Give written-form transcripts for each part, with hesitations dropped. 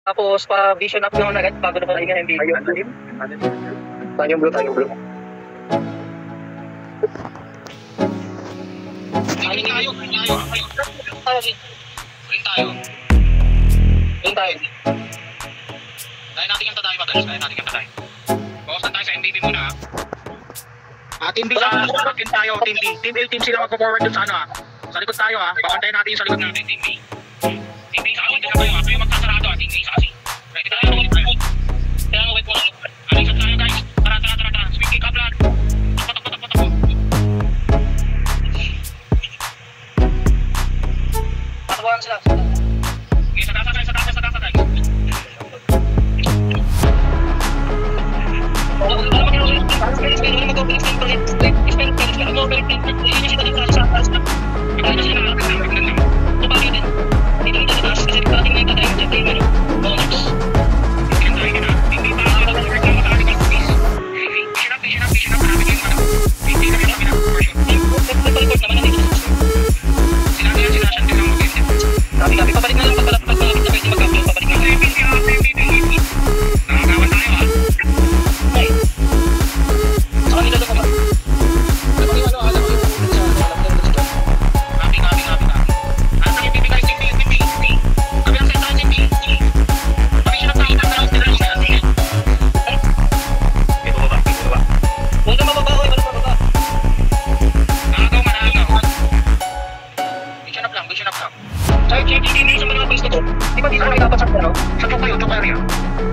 Tapos pa-vision up naman agad bago na pahinga yung video. Tanyong blue. Green tayo. Dahil natin yung tatay guys. Bawasan tayo sa MBB muna. Team B tayo, Team B. Team A, Team C lang magpo-forward dun sa ano sa likod tayo Pakantayin natin yung sa likod natin, Team B. Team B, saka din kayo Kayo magsasarado Team A, saka C. Ready tayo, wait tayo. Kaya wait mo lang. Alisan tayo guys. Tara. Swing kick up lang. Takbo. Tatakbuhan sila. Okay, sa tasa guys.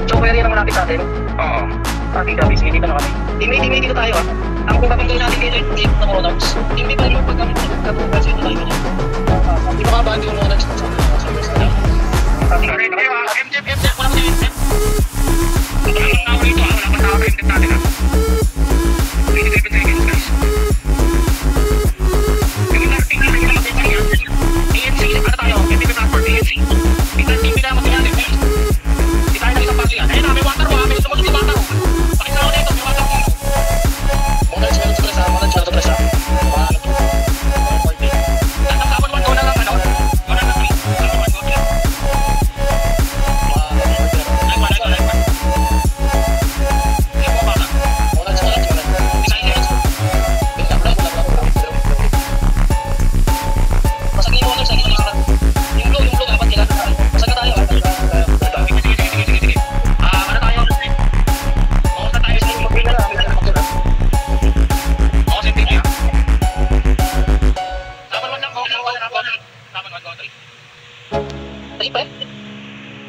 Choke area naman natin sa atin. Oo. Ating gabi, sige dito na kami. Team A dito tayo Ang kung babanggain natin dito yung team na Monarchs. Team B pa rin yung pagkakatukan sa ito tayo. Hindi makabandi yung Monarchs sa first na. Ating gabi tayo MJF, wala ko yung MJF. Wala tao rito wala pa tao MJF natin 27 seconds guys. Yung natin na yung mga ANC, ano tayo? MJF transport, ANC. Tingnan team na naman natin guys. Di tayo na isang pasi yan. Ayun may water may sumunod yung water Pakita ko dito, may water Monarchs meron sa presa. Tatapon 1 go na lang Wala na 3. Tatapon 1 go lang.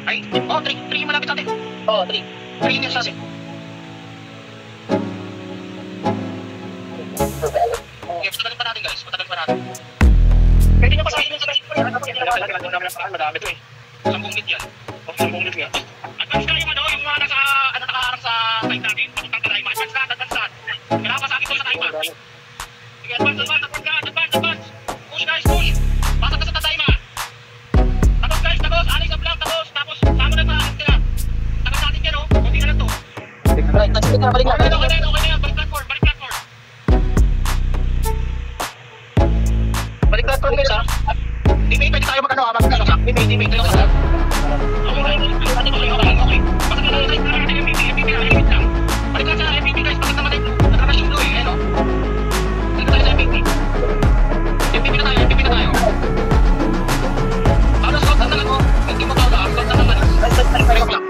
Ay, 3 malapit natin. 3 yung sasi. Okay, patagalin pa natin guys. Pwede nyo pasahin yung sasi. Madami ito 10 mid yan. 10 mid nga. Advance na yung yung mga nakaharap sa side natin. Papuntang Tadaima. Advance na. Kailangan pa sa akin sa Tadaima. Sige, advance. Push guys. Pasok ka sa Tadaima. Tapos, alis up lang, tapos, sama na sa akin sila. Tagal natin yan, kunti na lang to. Right, balik na. Okay na yan, balik platform. Balik platform guys Teammate, pwede tayo mag-ano sa teammate tayo sa Okay. Basta na lang natin MVP lang. Balik lang sa MVP guys, bakit naman tayo nagkakasyon blue Balik tayo sa MVP. MVP na tayo. Paano slot na lang hindi mo tawag slot na naman. Balik lang.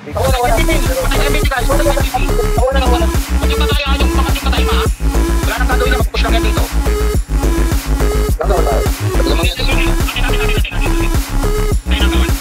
MVP guys, MVP. Wala. Pag yung tayo yung pangatong tayo wala nang gagawin na mag-push lang yan dito. Ayun ang gawin.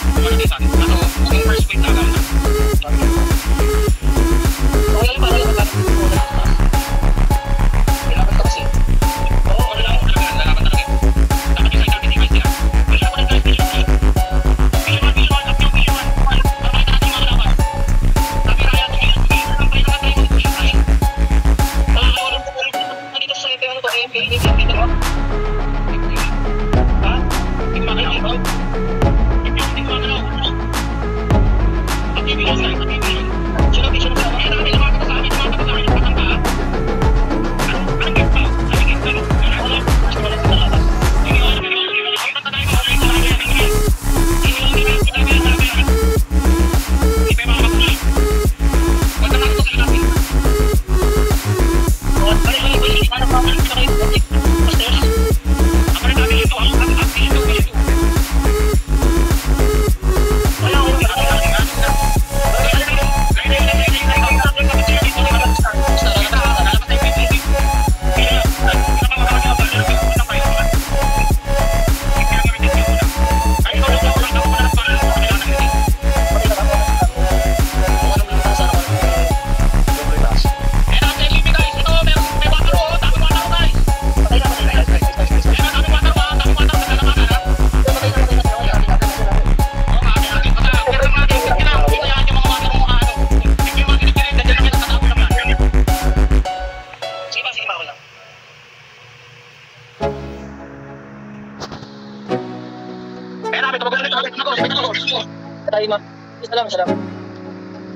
Patay ma. Isa lang.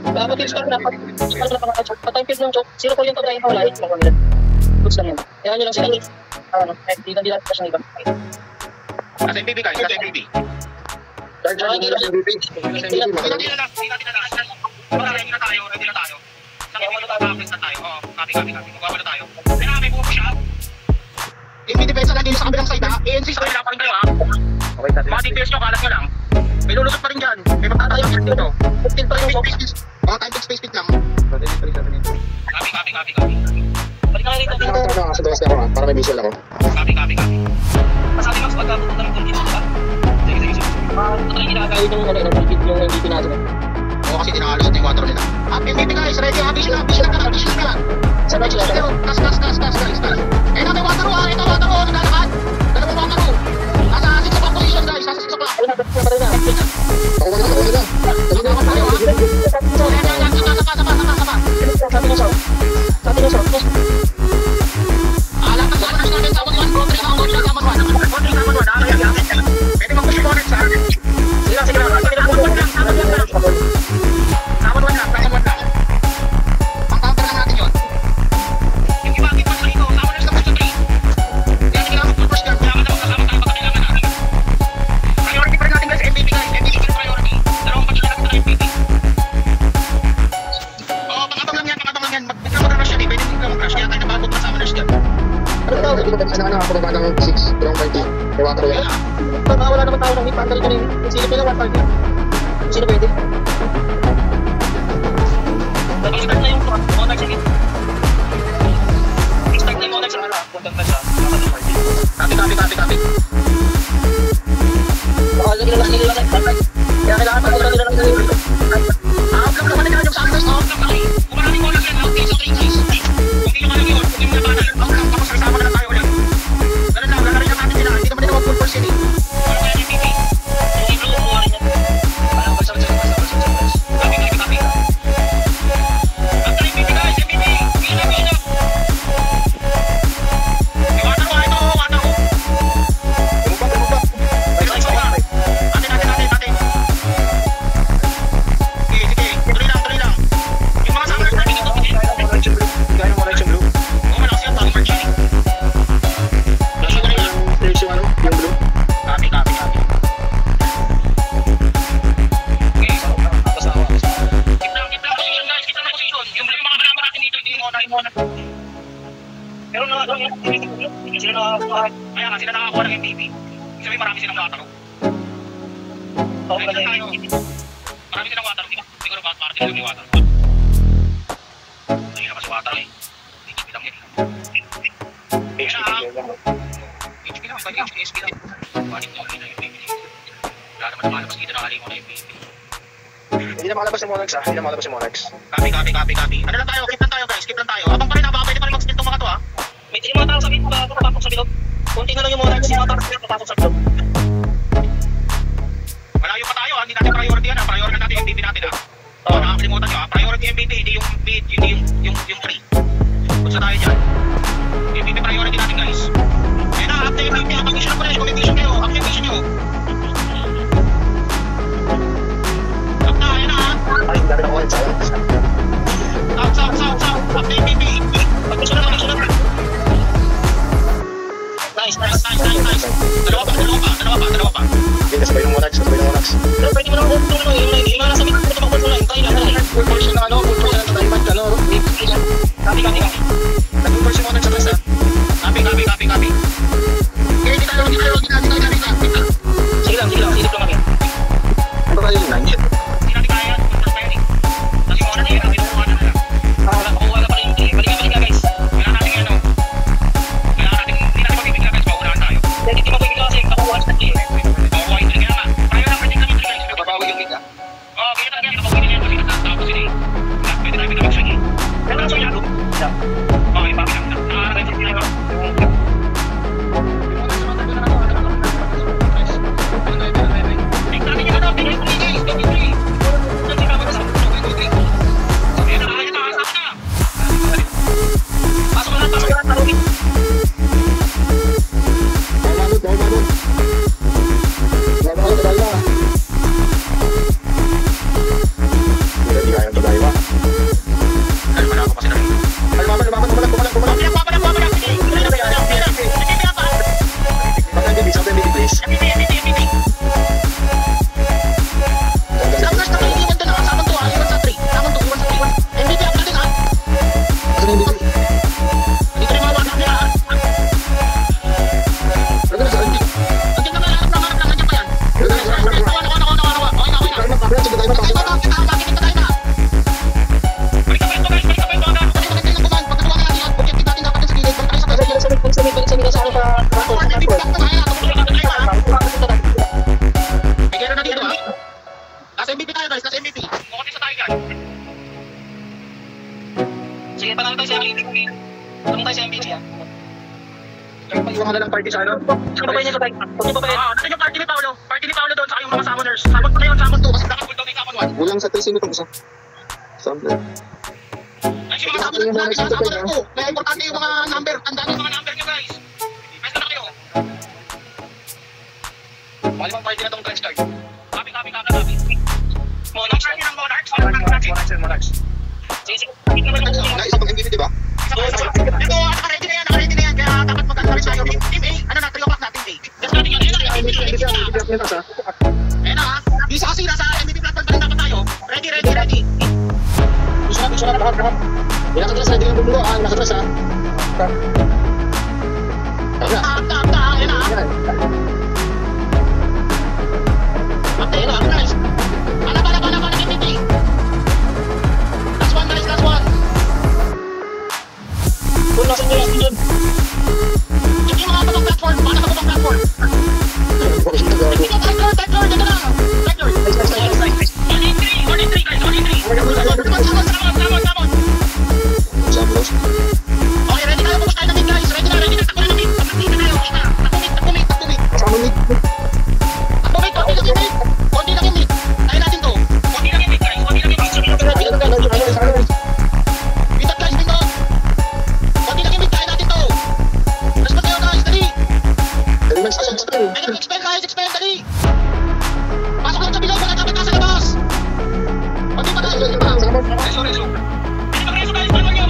Patay start na. Patay pills ng choke. Zero call yung pagkain pa wala. Mga nila. Goods lang yun. Kaya nyo lang sila. Hindi lang kasi ng iba. Nasa MVP guys, nasa MVP. Hindi na lang. Hindi na lang. Ready na tayo. Nakikita na tayo. Oo, copy. Magwawala tayo. Kaya may buko siya. Hindi depensa lang din sa kabilang side ha. I-insist ko lang pa rin kayo ha. Okay, sabi. Mga DPS nyo, kalat nyo lang. May lulusot pa rin dyan. May magtatayang dyan dito. 15 pa yung choke. Mga time space speed lang. Copy. Balik na rito. Sa duwas na ako ha, para may visual ako. Copy. Masabi Max, pagkapunta ng convince ka. Sige. Ito na yung ginagawin yung MVP natin. Oo kasi tinakalusot na yung water nila. MVP guys, ready ha. Vision ka. Sabay sila. Gas guys. Eh natin water ha. Ito water ho. Naglalakad. Dalawang water ho. Nasa 6 o'clock position guys. Nasa 6 o'clock. Ayun na, patay na. Ako na. Naglalakad tayo ha. Sabi ng sound. Alam na sa akin natin sa 1-1 bro. 3-1. Pwede mag-push yung connect sa akin. Sige lang. Ang counter lang natin yun. Yung iba, kita sa ito. Sama na sa push to 3. Kaya kailangan mag-push yan. Kailangan na magkasama tayo pagka kailangan natin. Priority pa rin natin guys. MVP guys. MVP is priority. Dalawang pagkita natin sa MVP. Oo, pang-abang lang yan. Bigla mag-rush yan eh. Pwede bigla mag-rush. Kaya tayo nababot na sa rush yan. Ano tawag? Hindi ko ano ako baba ng 6, 20. May water yan. Pag wala naman tao ng hit, pandal ka rin. Sino pila 1 party? Sino pwede? Start na yung Monarch again. Start na yung Monarch. Puntang na siya. Copy. Baka nila lang. Kaya kailangan pag-ulan nila lang nila. Block naman nila yung sa akin. Block na kayo. Kung maraming Monarch yan, okay, so 3 guys. Kung hindi nyo kaya yun, kung hindi mo nabanan, block tapos kasama na lang tayo ulit. Ganun lang, lalarin lang natin sila. Hindi naman nila mag-full force yun eh. Wala kaya yung MVP. Yung blue, kumuha rin yan. Parang basta. Copy. After MVP guys, MVP. Pila. Yung water ho, ito ho. Atin. Sige. Tuloy lang. Yung mga summoners natin dito. Gaya mo rin yung blue. Oo, malakas yan. Tawag Marchini. Flash ko rin lang. There's yung blue. Copy. Okay. Keep lang position guys. Keep lang position. Yung mga banama natin dito, hindi mo na. Pero sila nakakuha. Kaya nga sila nakakuha ng MVP. Ibig sabihin marami silang water. Marami silang water. Siguro para sila yung water. Hindi naman si water eh. HP lang yan. HP lang. HP lang. Balik mo na yung MVP. Wala naman lumalabas dito na mo na yung MVP. Hindi na makalabas yung Monarchs. Copy. Ano lang tayo? Keep lang tayo. Abang pa rin pwede pa rin mag-skill itong mga to ha. May yung mga tao sa bilog, papasok sa bilog. Kunti na lang yung Monarch, yung mga tao sa bilog, papasok sa bilog. Malayo pa tayo ha. Hindi natin priority yan ha. Priority natin yung MVP natin ha. Nakakalimutan nyo ha. Priority MVP, hindi yung mid, hindi yung free. Punta tayo dyan. MVP priority natin guys. Kaya na, after MVP, mag-mission na po rin. Kung mission kayo, activation nyo. Ayan na ha. Ay, hindi namin ako yun. South. After MVP. Mag-mission na. Nice. Dalawa pa. guys. Slackers na kayo, iwan doon, sabon to, iwan sa 3. Sabon to, iwan sa 3. MVP up natin, ha? Ano yung dito? Dito rin mga warlock nila, ha? Ano na sa RP? Nandiyan naman, harap lang, nandiyan pa yan. Okay na. Sige tayo na, pasok. Bakit tayo na? Balik ka pwesto, guys. Balik ka pwesto, agad. Balik tayo ng kuman, pagkatuwa natin yan, objective natin dapat yung sa gilid, balik tayo sa gilid sa ano sa may gero na dito, ha? Last MVP tayo, guys, last MVP. Mukha sa tayo dyan. Sige, panalo tayo sa MVP. Panalo tayo sa MVP, ha? Iwan ka na lang party sa ano? Sino ba yun yung tayo? Sino ba yun? Ano yung party ni Paolo? Party ni Paolo doon sa yung mga summoners. Sabon ko na yun, sabon to, kasi Nakapul daw may kapon 1. Kulang sa 3 sino itong isa. Sampler. Ay, si mga mga sabon natin, ha? Sabon na po. Kaya importante yung mga number, tandaan mga yung number nyo, guys. Pwesto na kayo. Bali bang party na tong trench card? Copy. Monarchs. Party ng Monarchs. Sige. Na isa pang MVP, di ba? Ito, naka-ready na yan, kaya dapat maganda rin tayo. Team A, ano na, 3 o'clock na, Team A. Just natin yun, ayun na, MVP na. Ayun na, ha? Di sa kasi, nasa MVP platform pa rin dapat tayo. Ready. Gusto na, lahat. Nakatras na, hindi lang bumulo. Nakatras ha. Tama. Akta, ayun na, ha? Akta, ayun na, guys. Bala, MVP. Last one, guys, last one. Kung nasa nyo, last one. Check yung mga batong platform, baka nakabatong platform. Tech Lord, ito na. Tech Lord. Only 3, guys. Only 3. Sabon. Samplos. Okay, ready tayo, pupush tayo na mid, guys. Ready na. Takbo na mid. Takbo na tayo, okay na. Takbo mid. Kasama ni. Konti lang yung mid. Tayo natin to. Konti lang yung mid, guys. Konti lang yung mid. Bitak, guys, bingo. Konti lang yung mid, tayo natin to. Let's go tayo, guys, dali. Expel, guys, dali. Pasok lang sa bilog, wala dapat nasa labas. Konti pa, guys, konti pa. Reso. Reso, guys. Bawal nyo.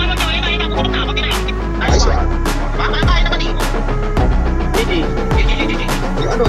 Ayun na. Pupunta na. Konti na yun. Nice one. Baka naman eh. Yung ano,